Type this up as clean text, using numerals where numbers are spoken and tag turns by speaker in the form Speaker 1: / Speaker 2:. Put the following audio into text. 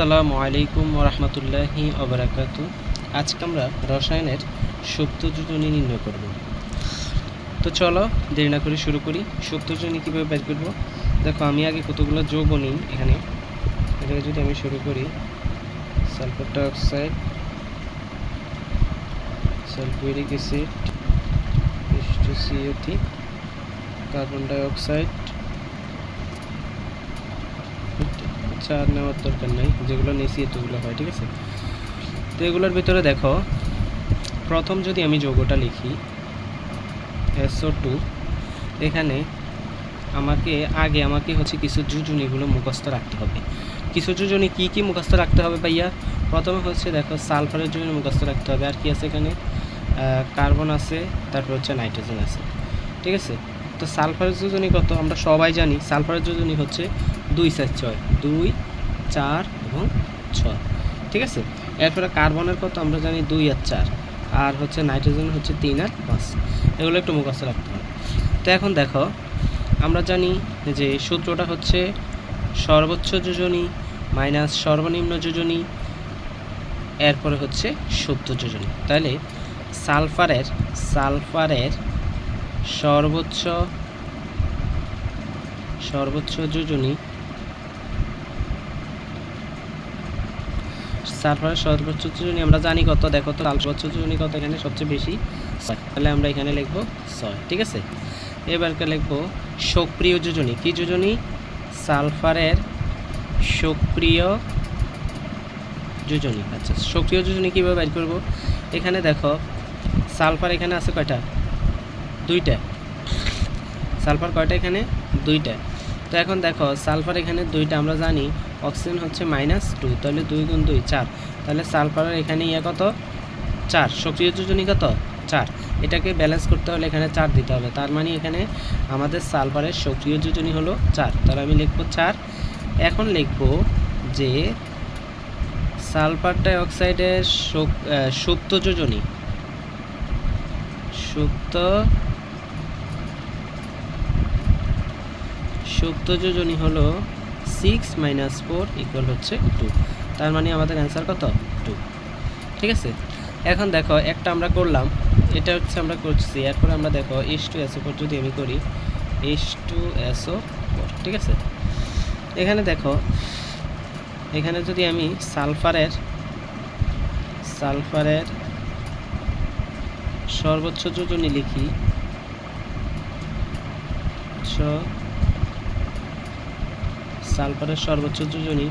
Speaker 1: আসসালামু আলাইকুম ওয়া রাহমাতুল্লাহি ওয়া বারাকাতুহু। আজকে আমরা রসায়নের সুপ্ত যোজনী নির্ণয় করব। তো চলো দেরি না করে শুরু করি। সুপ্ত যোজনী কীভাবে বের করব দেখো, আমি আগে কতগুলো যৌগ নিই এখানে। এটাকে যদি আমি শুরু করি, sulphur dioxide, sulphuric acid, H2CO3, carbon dioxide, চার নেওয়ার দরকার নাই, যেগুলো নিয়েছি এতগুলো হয়, ঠিক আছে। তো এগুলোর ভিতরে দেখো, প্রথম যদি আমি যৌগটা লিখি SO2, এখানে আমাকে হচ্ছে কিছু যোজনীগুলো মুখস্থ রাখতে হবে। কিছু যোজনী কি কি মুখস্থ রাখতে হবে ভাইয়া? প্রথমে হচ্ছে দেখো সালফারের যোজনী মুখস্থ রাখতে হবে। আর কি আছে এখানে? কার্বন আছে, তারপর হচ্ছে নাইট্রোজেন আছে, ঠিক আছে। তো সালফারের যোজনী কত আমরা সবাই জানি। সালফারের যোজনী হচ্ছে 2, 4, 6, 2, 4 এবং 6, ঠিক আছে। এরপরে কার্বনের কত আমরা জানি 2 আর 4, আর হচ্ছে নাইট্রোজেন হচ্ছে 3 আর 5। এগুলো একটু মুখস্থ রাখতে হবে। তো এখন দেখো, আমরা জানি যে সূত্রটা হচ্ছে সর্বোচ্চ যোজনী মাইনাস সর্বনিম্ন যোজনী, এরপরে হচ্ছে সুপ্ত যোজনী। তাহলে সালফারের সর্বোচ্চ যোজনী, সালফারের সর্বোচ্চ যোজনী আমরা জানি কত। দেখো তো সর্বোচ্চ যোজনী কত এখানে সবচেয়ে বেশি 6, তাহলে আমরা এখানে লিখব 6, ঠিক আছে। এবারকে লিখব সক্রিয় যোজনী। কি যোজনী? সালফারের সক্রিয় যোজনী। আচ্ছা, সক্রিয় যোজনী কীভাবে বের করব? এখানে দেখো সালফার এখানে আছে কয়টা? 2টা। সালফার কয়টা এখানে? 2টা। তো এখন দেখো সালফার এখানে 2টা, আমরা জানি অক্সিজেন হচ্ছে -2, তাহলে 2 গুণ 2 4, তাহলে সালফারের এখানে কত? 4। সক্রিয় যোজনী কত? 4। এটাকে ব্যালেন্স করতে হলে এখানে 4 দিতে হবে। তার মানে এখানে আমাদের সালফারের সক্রিয় যোজনী হলো 4, তাহলে আমি লিখব 4। এখন লিখব যে সালফার ডাইঅক্সাইডের সুপ্ত যোজনী, সুপ্ত যোজনী হলো 6 - 4 = হচ্ছে 2। তার মানে আমাদের অ্যান্সার কত? 2, ঠিক আছে। এখন দেখো একটা আমরা করলাম, এটা হচ্ছে আমরা করছি। এরপরে আমরা দেখো H2SO4 যদি আমি করি, H2SO4, ঠিক আছে। এখানে দেখো, এখানে যদি আমি সালফারের সর্বোচ্চ যোজনী লিখি, সালফারের সর্বোচ্চ যোজনী